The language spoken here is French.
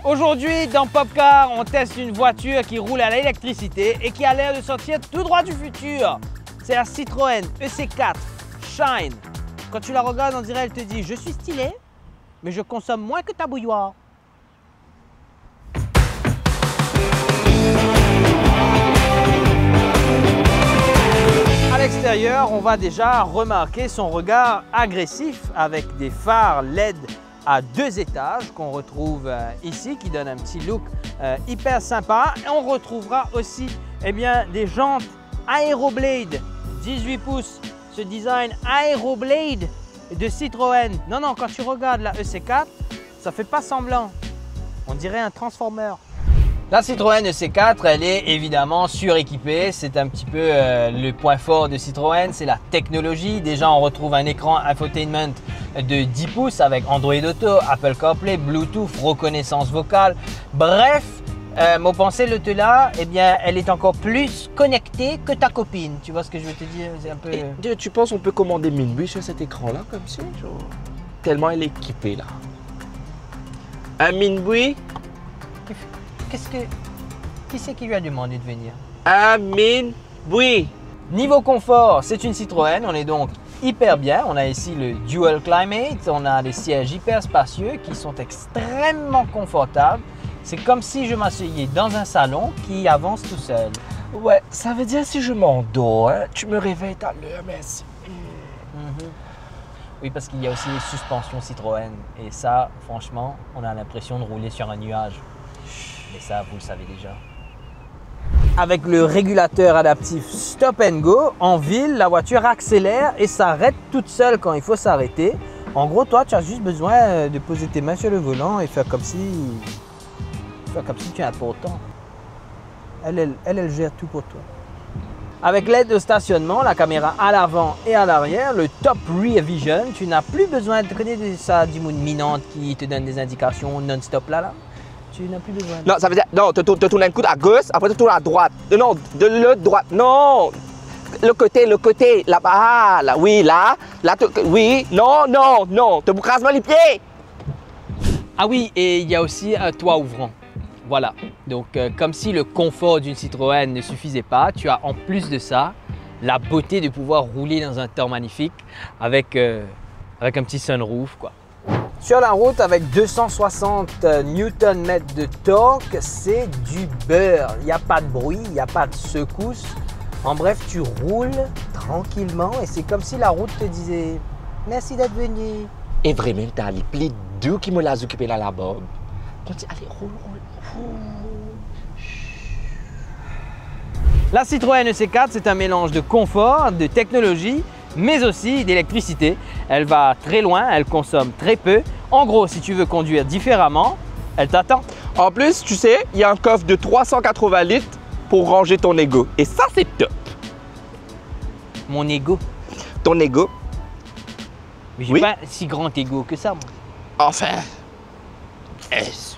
Aujourd'hui, dans Popcar, on teste une voiture qui roule à l'électricité et qui a l'air de sortir tout droit du futur. C'est la Citroën EC4 Shine. Quand tu la regardes, on dirait elle te dit « Je suis stylé, mais je consomme moins que ta bouilloire ». À l'extérieur, on va déjà remarquer son regard agressif avec des phares LED à 2 étages qu'on retrouve ici, qui donne un petit look hyper sympa. Et on retrouvera aussi des jantes Aeroblade 18 pouces, ce design Aeroblade de Citroën. Non, quand tu regardes la EC4, ça fait pas semblant. On dirait un Transformer. La Citroën EC4, elle est évidemment suréquipée. C'est un petit peu le point fort de Citroën, c'est la technologie. Déjà, on retrouve un écran infotainment de 10 pouces avec Android Auto, Apple CarPlay, Bluetooth, reconnaissance vocale. Bref, mon pensée le là, elle est encore plus connectée que ta copine. Tu vois ce que je veux te dire? C'est un peu... Et tu penses qu'on peut commander Minbui sur cet écran-là, comme ça, genre, tellement elle est équipée, là. Un Minbui? Qui c'est qui lui a demandé de venir? Un Minbui. Niveau confort, c'est une Citroën, on est donc hyper bien. On a ici le Dual Climate, on a des sièges hyper spacieux qui sont extrêmement confortables. C'est comme si je m'asseyais dans un salon qui avance tout seul. Ouais, ça veut dire si je m'endors, hein, tu me réveilles à l'heure, merci. Oui, parce qu'il y a aussi les suspensions Citroën. Et ça, franchement, on a l'impression de rouler sur un nuage. Et ça, vous le savez déjà. Avec le régulateur adaptif Stop and Go, en ville, la voiture accélère et s'arrête toute seule quand il faut s'arrêter. En gros, toi, tu as juste besoin de poser tes mains sur le volant et faire comme si tu es important. Elle gère tout pour toi. Avec l'aide de stationnement, la caméra à l'avant et à l'arrière, le Top Rear Vision, tu n'as plus besoin de connaître ça minante qui te donne des indications non-stop là. Tu n'as plus besoin. Non, ça veut dire, non, tu tournes un coup à gauche, après tu tournes à droite. Non, de l'autre droite, non. Le côté, là-bas, là, oui, là, oui, non, te boucrases les pieds. Ah oui, et il y a aussi un toit ouvrant. Voilà, donc comme si le confort d'une Citroën ne suffisait pas, tu as en plus de ça la beauté de pouvoir rouler dans un temps magnifique avec un petit sunroof, quoi. Sur la route, avec 260 Nm de torque, c'est du beurre. Il n'y a pas de bruit, il n'y a pas de secousse. En bref, tu roules tranquillement et c'est comme si la route te disait « Merci d'être venu ». Et vraiment, tu as les plis doux qui me l'ont occupé là là-bas. Allez, roule. La Citroën EC4, c'est un mélange de confort, de technologie, mais aussi d'électricité. Elle va très loin, elle consomme très peu. En gros, si tu veux conduire différemment, elle t'attend. En plus, tu sais, il y a un coffre de 380 litres pour ranger ton ego. Et ça, c'est top. Mon ego? Ton ego? Mais j'ai pas si grand ego que ça, moi. Enfin, est-ce